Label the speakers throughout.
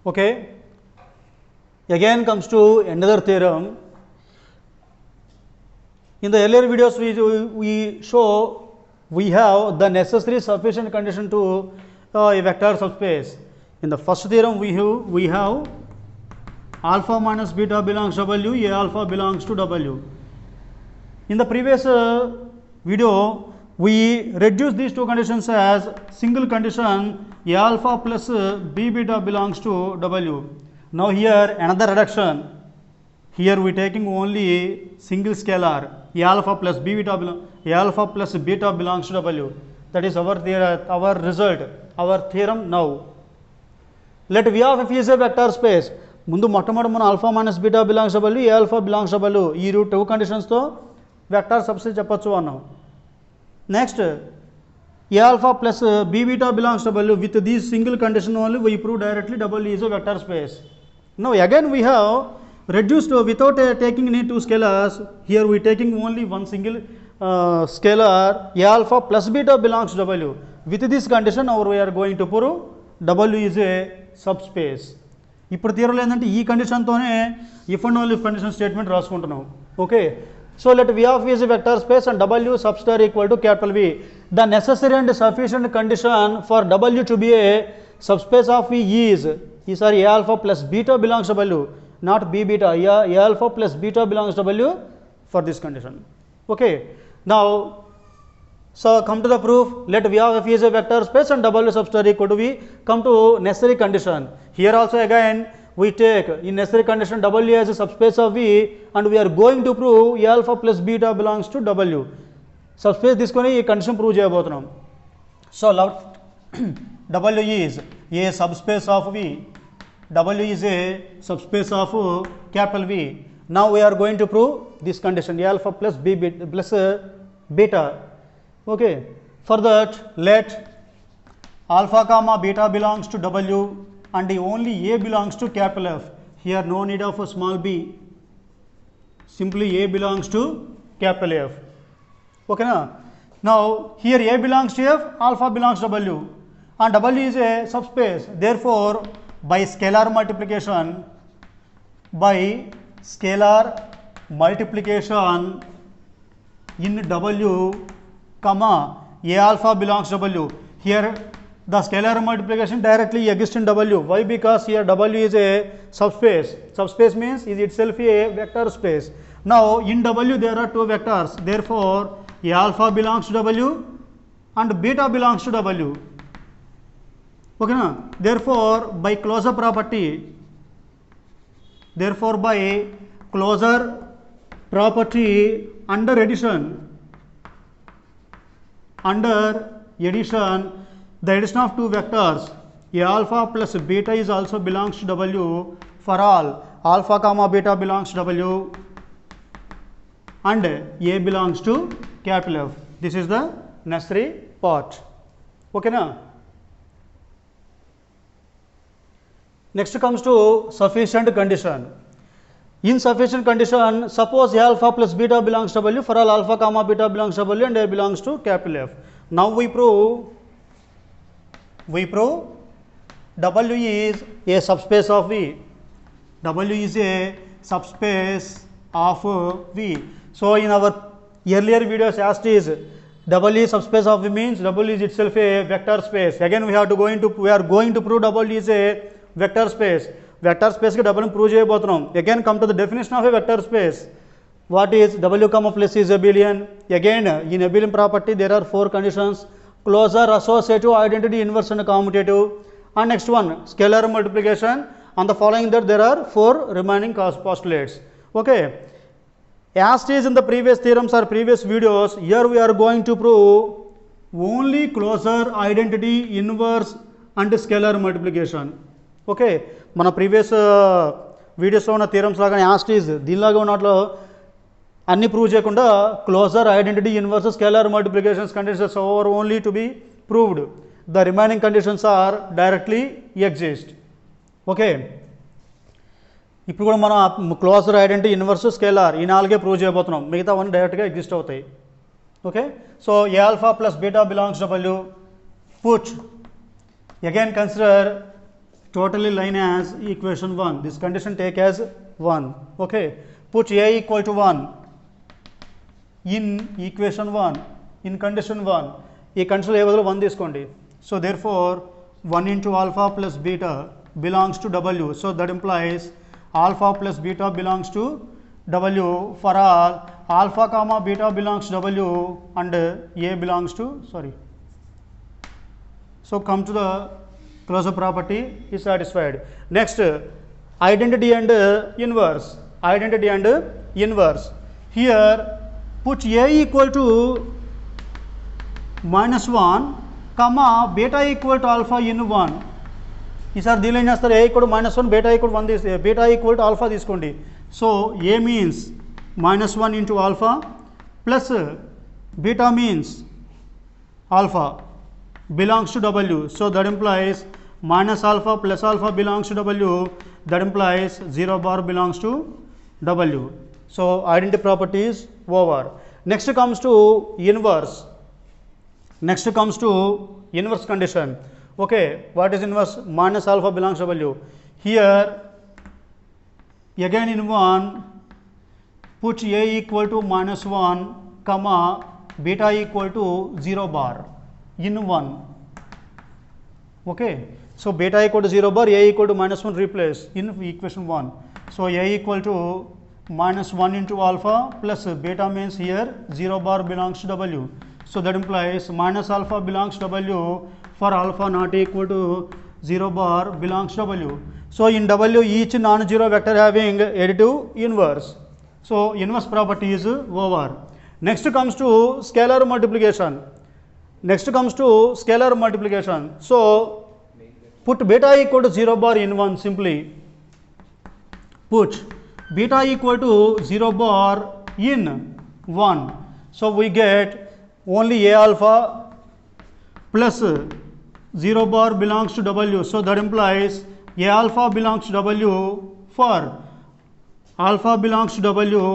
Speaker 1: Okay, again comes to another theorem. In the earlier videos we show we have the necessary sufficient condition to a vector subspace. In the first theorem we have alpha minus beta belongs to W, A alpha belongs to W. In the previous video we reduced these two conditions as single condition A alpha plus B beta belongs to W. Now here another reduction. Here we taking only single scalar A alpha plus B beta A alpha plus beta belongs to W. That is our result, our theorem now. Let V of f is a vector space. ముందు మొట్టమొదటి మనం alpha minus beta belongs to W, A alpha belongs to W ఈ two కండిషన్స్తో vector subspace చెప్పొచ్చు అన్నాం. Next A alpha plus B beta belongs to W with these single condition only we prove directly W is a vector space. Now again we have reduced without taking any two scalars. Here we taking only one single scalar A alpha plus beta belongs to W. With this condition now we are going to prove W is a subspace. ఇప్పుడు థియరీలో ఏంటంటే ఈ కండిషన్తోనే if and only condition statement రాసుకుంటున్నాం. Okay, so let V of is a vector space and W substar equal to capital V. The necessary and sufficient condition for W to be a subspace of V is A alpha plus beta belongs to W, not B beta. A alpha plus beta belongs to W for this condition. Okay, now so come to the proof. Let V of f is a vector space and W substar equal to V. Come to necessary condition. Here also again we take in necessary condition W as a subspace of V and we are going to prove A alpha plus beta belongs to W. Subspace తీసుకొని ఈ condition prove చేయబోతున్నాం. So W is a subspace of V. W is a subspace of capital V. Now we are going to prove this condition A alpha plus B beta plus beta. Okay, for that let alpha comma beta belongs to W and only A belongs to capital F. Here no need of a small b, simply A belongs to capital F. Okay, now here A belongs to F, alpha belongs to W and W is a subspace. Therefore by scalar multiplication in W comma A alpha belongs to W. Here the scalar multiplication directly exists in W. Why? Because here W is a subspace. Subspace means is itself a vector space. Now in W there are two vectors. Therefore A alpha belongs to W and beta belongs to W. Okay, na? Therefore by closure property under addition, the addition of two vectors A alpha plus beta is also belongs to W for all alpha comma beta belongs to W and A belongs to capital F. This is the necessary part. Okay, na? Next comes to sufficient condition. In sufficient condition, suppose A alpha plus beta belongs to W for all alpha comma beta belongs to W and A belongs to capital F. Now we prove W is a subspace of V. W is a subspace of V. So in our earlier videos asked is W is subspace of V means W is itself a vector space. Again we are going to prove W is a vector space. Vector space ki W prove చేయబోతున్నాం. Again come to the definition of a vector space. What is W comma plus is abelian? Again in abelian property there are four conditions: closure, associative, identity, inverse and commutative. And next one scalar multiplication. On the following that there are four remaining postulates. Okay, as it is in the previous theorems or previous videos, here we are going to prove only closure, identity, inverse and scalar multiplication. Okay, మన previous వీడియోస్లో ఉన్న theorems లాగానే యాస్ట్ is దీనిలాగా ఉన్నట్లో అన్ని prove చేయకుండా closure, identity, inverse, scalar multiplications conditions are only to be proved. The remaining conditions are directly exist. Okay, ఇప్పుడు కూడా మనం closure, identity, inverse, scalar ఈ నాలుగే ప్రూవ్ చేయబోతున్నాం. మిగతా అవన్నీ డైరెక్ట్గా ఎగ్జిస్ట్ అవుతాయి. Okay, so A alpha plus beta belongs to W. Put again consider totally line as equation 1. This condition take as 1. Okay. Put A equal to 1 in equation 1, in condition 1. ఈ condition ఏ బదులు 1 తీసుకోండి. So therefore 1 into alpha plus beta belongs to W. So that implies alpha plus beta belongs to W for all alpha comma beta belongs to W and A belongs to, sorry. So come to the closure property is satisfied. Next, identity and inverse. Identity and inverse. Here put A equal to minus 1 comma beta equal to alpha in 1. ఈసారి దీనిలో ఏం చేస్తారు, ఏ equal -1 beta equal 1 తీస్తే beta equal to alpha తీసుకోండి. So A means -1 into alpha plus beta means alpha belongs to W. So that implies minus alpha plus alpha belongs to W. That implies 0 bar belongs to W. So identity property is over. Next comes to inverse. Next comes to inverse condition. Okay, what is inverse? Minus alpha belongs to W. Here again in 1 put A equal to -1 comma beta equal to 0 bar in 1. Okay, so beta equal to 0 bar, A equal to -1 replace in equation 1. So A equal to -1 into alpha plus beta means here 0 bar belongs to W. So that implies minus alpha belongs to W for alpha not equal to 0 bar belongs to W. So in W each non-zero vector having additive inverse. So inverse property is over. Next comes to scalar multiplication. Next comes to scalar multiplication. So put beta equal to 0 bar in 1 simply. Put beta equal to 0 bar in 1. So we get only A alpha plus 0 bar belongs to W. So that implies A alpha belongs to W for alpha belongs to W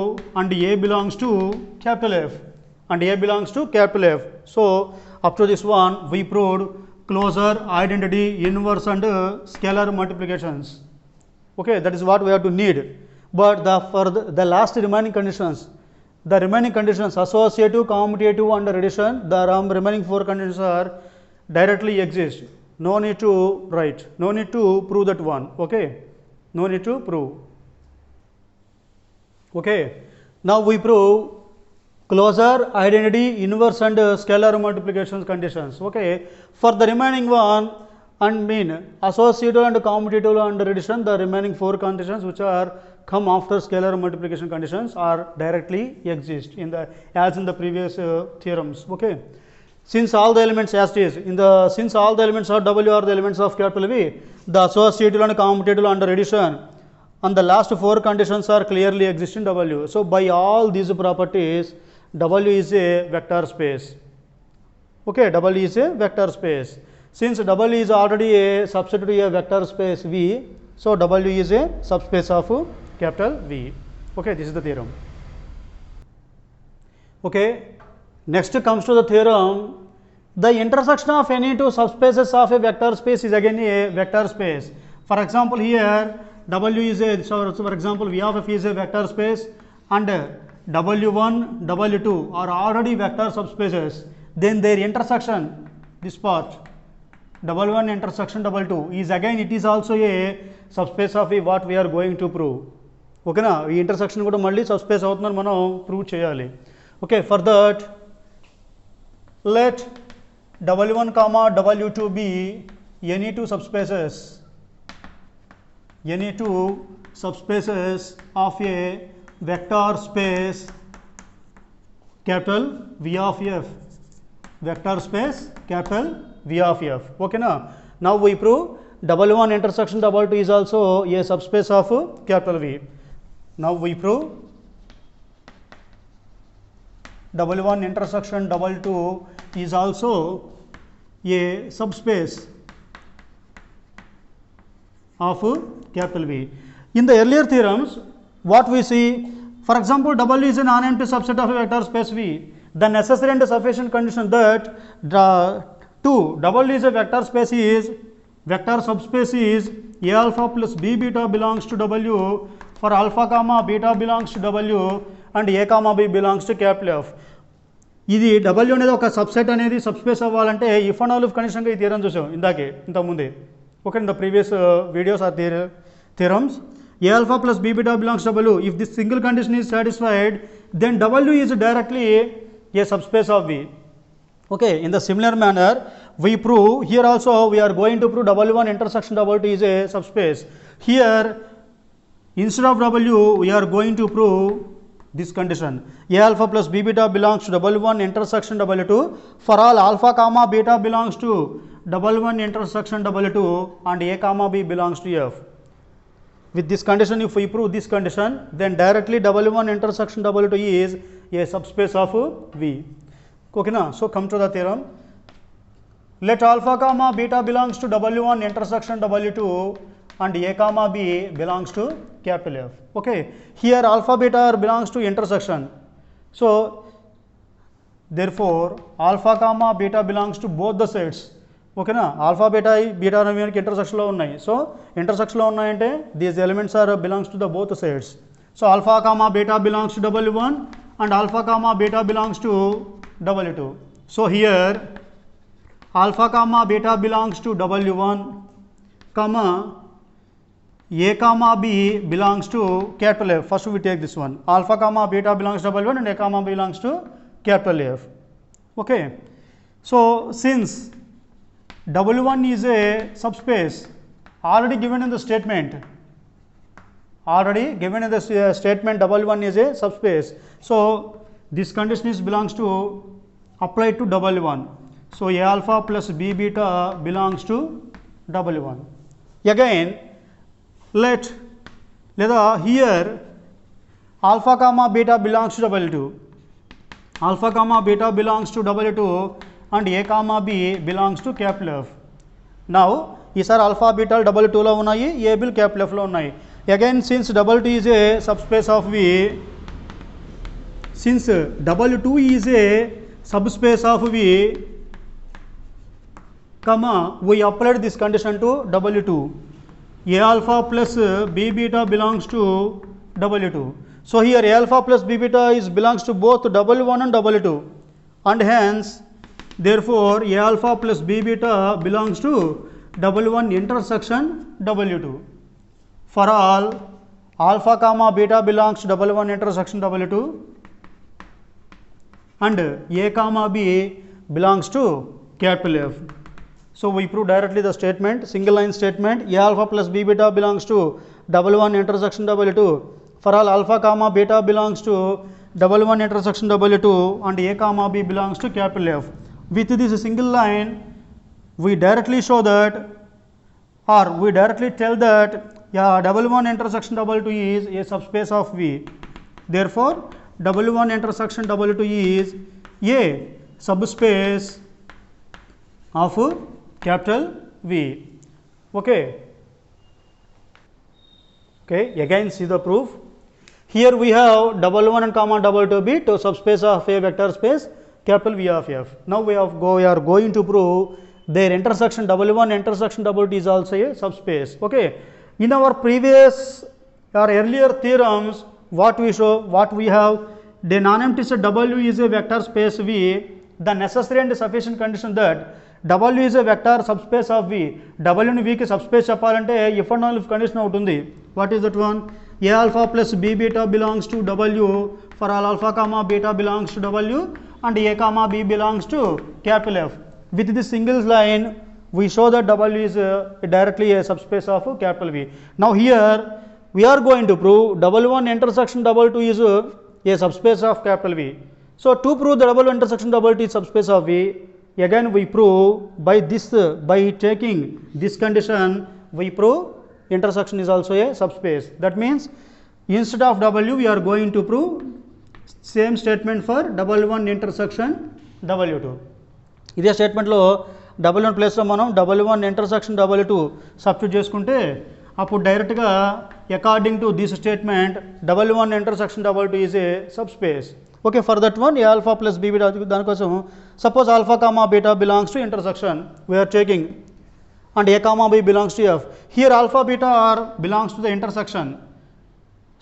Speaker 1: and A belongs to capital F and A belongs to capital F. So up to this one we proved closure, identity, inverse and scalar multiplications. Okay, that is what we have to need. But for the last remaining conditions, the remaining conditions associative, commutative and addition, the remaining 4 conditions are directly exist. No need to write, no need to prove that one. Okay, no need to prove. Okay, now we prove closure, identity, inverse and scalar multiplications conditions. Okay, for the remaining one and mean associative and commutative and addition, the remaining 4 conditions which are come after scalar multiplication conditions are directly exist in the as in the previous theorems. Okay, since all the elements as it is in the since all the elements of W are the elements of capital V, the associative and commutative under addition and the last 4 conditions are clearly exist in W. So by all these properties W is a vector space. Okay, W is a vector space. Since W is already a subset to a vector space V, so W is a subspace of capital V. Okay, this is the theorem. Okay, next comes to the theorem. The intersection of any two subspaces of a vector space is again a vector space. For example, here W is a, so for example V of F is a vector space and W1, W2 are already vector subspaces. Then their intersection, this part W1 intersection W2 is again it is also a subspace of a what we are going to prove. Okay na, ఈ intersection కూడా మళ్ళీ subspace అవుతుందని మనం prove చేయాలి. Okay, for that let W1 comma W2 be any two subspaces of a vector space capital V of F, vector space capital V of F. Okay na, now we prove W1 intersection W2 is also a subspace of capital V. Now we prove W1 intersection W2 is also a subspace of capital V. In the earlier theorems, what we see, for example, W is a non-empty subset of a vector space V. The necessary and sufficient condition that the W is a vector space is vector subspace is A alpha plus B beta belongs to W for alpha comma beta belongs to W and A comma B belongs to capital F. ఇది W అనేది ఒక subset అనేది subspace అవ్వాలంటే if and all if కండిషన్గా ఈ theorem చూసాం ఇంతకుముందే okay in the previous videos are theorems. A alpha plus B beta belongs to W. If this single condition is satisfied, then W is directly a subspace of V. Okay, in the similar manner, we prove here also we are going to prove W1 intersection W2 is a subspace. Here, instead of W, we are going to prove this condition. A alpha plus B beta belongs to W1 intersection W2 for all alpha comma beta belongs to W1 intersection W2 and A comma B belongs to F. With this condition, if we prove this condition, then directly W1 intersection W2 is a subspace of V. Okay, na? So come to the theorem. Let alpha comma beta belongs to W1 intersection W2 and A comma B belongs to capital F. Okay, here alpha beta belongs to intersection. So therefore alpha comma beta belongs to both the sets. ఓకేనా alpha beta అనేవి ఇంటర్సెక్షన్లో ఉన్నాయి. So ఇంటర్సెక్షన్లో ఉన్నాయంటే these elements are belongs to the both sides. So alpha comma beta belongs to W1 and alpha comma beta belongs to W2. So here alpha comma beta belongs to W1 comma A comma B belongs to capital F. First we take this one. Alpha comma beta belongs to W1 and A comma B belongs to capital F. Okay. So since W1 is a subspace already given in the statement, W1 is a subspace. So this condition is belongs to apply to W1. So A alpha plus B beta belongs to W1. Again let here alpha comma beta belongs to W2. Alpha comma beta belongs to W2 and A comma B belongs to capital F. Now ఈసారి alpha బీటాలు W2లో ఉన్నాయి, A bill capital F లో ఉన్నాయి. Again since W2 is a subspace of V, since W2 is a subspace of V, comma we applied this condition to W2. A alpha plus B beta belongs to W2. So here A alpha plus B beta belongs to both W1 and W2 and hence therefore A alpha plus B beta belongs to W1 intersection W2. For all alpha comma beta belongs to W1 intersection W2 and A comma B belongs to capital F. So we prove directly the statement, single line statement. A alpha plus B beta belongs to W1 intersection W2 for all alpha comma beta belongs to W1 intersection W2 and A comma B belongs to capital F. With this single line we directly show that, or we directly tell that W1 intersection W2 is a subspace of V. Therefore W1 intersection W2 is a subspace of capital V. Okay, again see the proof. Here we have W1 and comma W2 be to subspace of a vector space capital V of F. Now we are going to prove their intersection W1 intersection W2 is also a subspace. Okay, in our previous or earlier theorems what we have, the non-empty set W is a vector space V. The necessary and sufficient condition that W is a vector subspace of V. W ని V కి subspace చెప్పాలంటే if and all if condition ఒకటి ఉంది. What is that one? A alpha plus B beta belongs to W for all alpha comma beta belongs to W and A comma B belongs to capital F. With this single line we show that W is directly a subspace of capital V. Now here we are going to prove W1 intersection W2 is a subspace of capital V. So to prove the W1 intersection W2 is subspace of V, again we prove by taking this condition we prove intersection is also a subspace. That means instead of W we are going to prove same statement for W1 intersection W2. ఇదే స్టేట్మెంట్లో W1 ప్లేస్లో మనం W1 intersection W2 substitute చేసుకుంటే అప్పుడు డైరెక్ట్గా according to this statement W1 intersection W2 is a subspace. Okay, for that one A alpha plus B beta, దానికోసం suppose alpha comma beta belongs to intersection, we are taking and a comma b belongs to f. Here alpha beta are belongs to the intersection.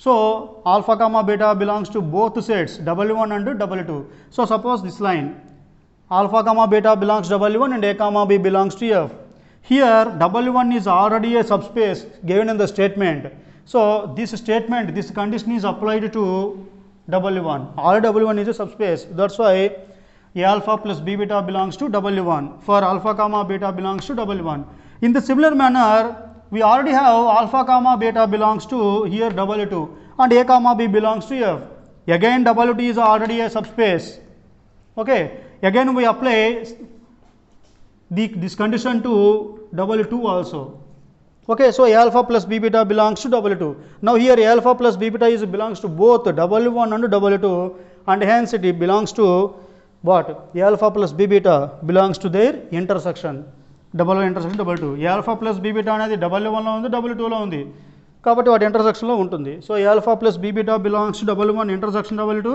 Speaker 1: So alpha comma beta belongs to both sets W1 and W2. So suppose this line alpha comma beta belongs to W1 and a comma b belongs to f. Here W1 is already a subspace given in the statement. So this statement, this condition is applied to W1. All W1 is a subspace. That's why a alpha plus b beta belongs to W1 for alpha comma beta belongs to W1. In the similar manner, we already have alpha comma beta belongs to here W2 and a comma b belongs to f. Again W2 is already a subspace. Okay. Again we apply this condition to W2 also. Okay, so a alpha plus b beta belongs to W2. Now here a alpha plus b beta is belongs to both W1 and W2, and hence it belongs to what? A alpha plus b beta belongs to their intersection. W1 intersection W2. A alpha plus b beta అనేది W1 లో ఉంది, W2 లో ఉంది. కాబట్టి వాటి intersection లో ఉంటుంది. So a alpha plus b beta belongs to W1 intersection W2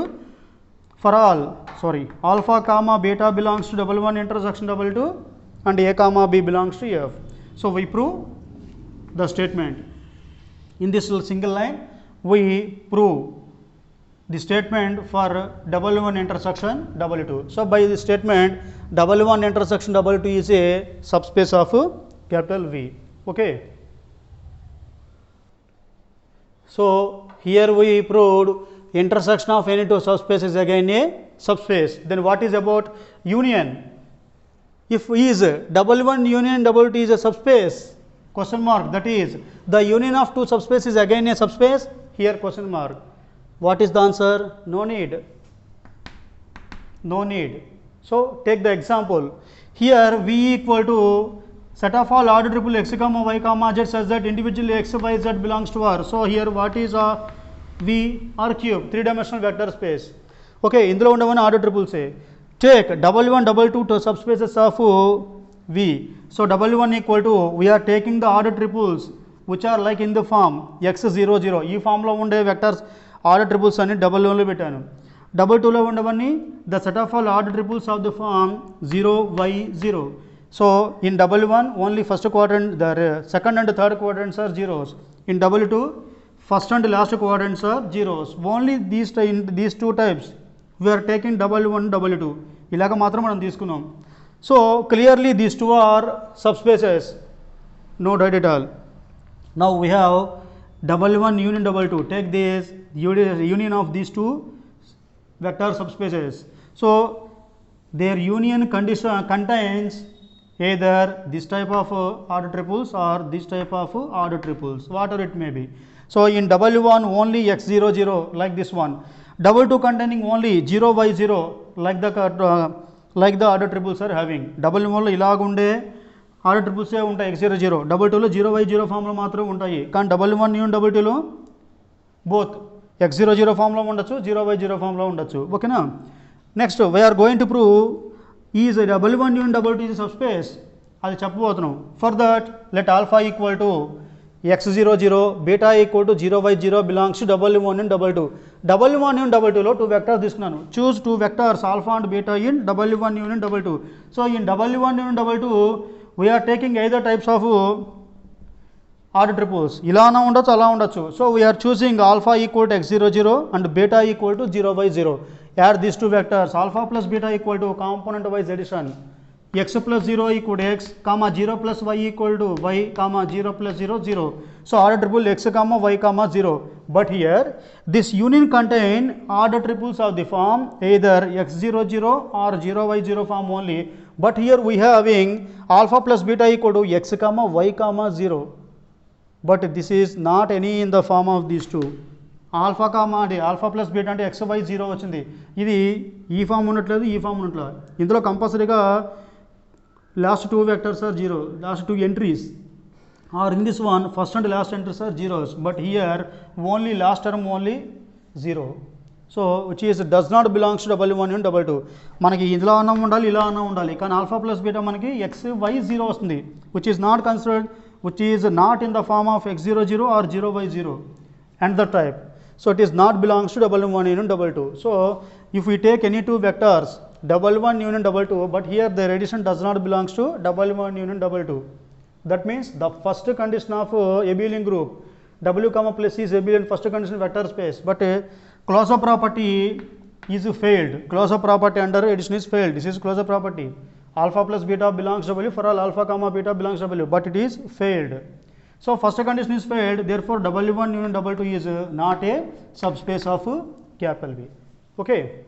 Speaker 1: for all. Sorry, alpha comma beta belongs to W1 intersection W2 and a comma b belongs to f. So we prove the statement. In this single line we prove the statement for W1 intersection W2. So by this statement W1 intersection W2 is a subspace of capital V. Okay. So here we proved intersection of any two subspaces is again a subspace. Then what is about union? If is W1 union W2 is a subspace, question mark, that is the union of two subspaces is again a subspace, here question mark. What is the answer? No need. No need. So take the example. Here V equal to set of all order triple x comma y comma z such that individually x y z belongs to R. So here what is V? R cube, 3-dimensional vector space. Okay, ఇందులో ఉండవని order triples. Take W1 W2 to subspaces of V. So W1 equal to, we are taking the order triples which are like in the form x0 0. ఈ form లో ఉండే vectors order triples అని W1 లో పెట్టాను. W2 లో ఉండవన్నీ the set of all order triples of the form 0 y 0. So in W1 only first quadrant, the second and third quadrants are zeros. In W2 first and last quadrants are zeros. Only these two types we are taking W1 W2. ఇలాగ మాత్రం మనం తీసుకున్నాం. So clearly these two are subspaces, no doubt at all. Now we have W1 union W2. Take this union of these two vector subspaces. So their union condition contains either this type of order triples or this type of order triples, whatever it may be. So in W1 only x0 0 like this one, W2 containing only 0 y 0 like the order triples are having. W1 లో ఇలాగ ఉండే order ట్రిపుల్సే ఉంటాయి x0 0, W2లో 0 y 0 ఫామ్లో మాత్రం ఉంటాయి. కానీ W1 యూన్ W2లో both x0 0 ఫామ్లో ఉండొచ్చు, 0 y 0 ఫామ్లో ఉండొచ్చు. ఓకేనా. Next we're going to prove is W1 union W2 is subspace, అది చెప్పబోతున్నాం. For that let alpha equal to x0 0, beta equal to 0 y 0 belongs to W1 in W2. W1 in W2లో two vectors తీసుకున్నాను. Choose two vectors alpha and beta in W1 union W2. So in W1 union W2 we are taking either types of order triples. ఇలా అన్నా ఉండొచ్చు, అలా ఉండొచ్చు. So we are choosing alpha equal to x0 0 and beta equal to 0 y 0. Add these two vectors, alpha plus beta equal to component wise addition, x plus 0 equal to x, comma 0 plus y equal to y, comma 0 plus 0 0. So order triple x comma y comma 0. But here this union contain order triples of the form either x0 0 or 0 y 0 form only. But here we are having alpha plus beta equal to x comma y comma 0. But this is not any in the form of these two. Alpha comma అంటే alpha plus beta అంటే X y 0 వచ్చింది. ఇది ఈ form ఉండట్లేదు, ఈ form ఉండట్లేదు. ఇందులో కంపల్సరీగా last two vectors are 0, last two entries are in this one first and last entries are zeros. But here only last term only 0. So which is does not belongs to W1 and W2. మనకి ఇలా అన్నా ఉండాలి, ఇలా అన్నా ఉండాలి. కానీ alpha plus beta మనకి x y 0 వస్తుంది, which is not considered, which is not in the form of x0 0 or 0 y 0 and the type. So it is not belongs to W1 union W2. So if we take any two vectors W1 union W2, but here their addition does not belongs to W1 union W2. That means the first condition of abelian group W comma plus C is abelian first condition vector space, but closure property is failed. Closure property under addition is failed. This is closure property. Alpha plus beta belongs to W for all alpha comma beta belongs to W, but it is failed. So first condition is failed. Therefore, W1 union W2 is not a subspace of capital V. Okay.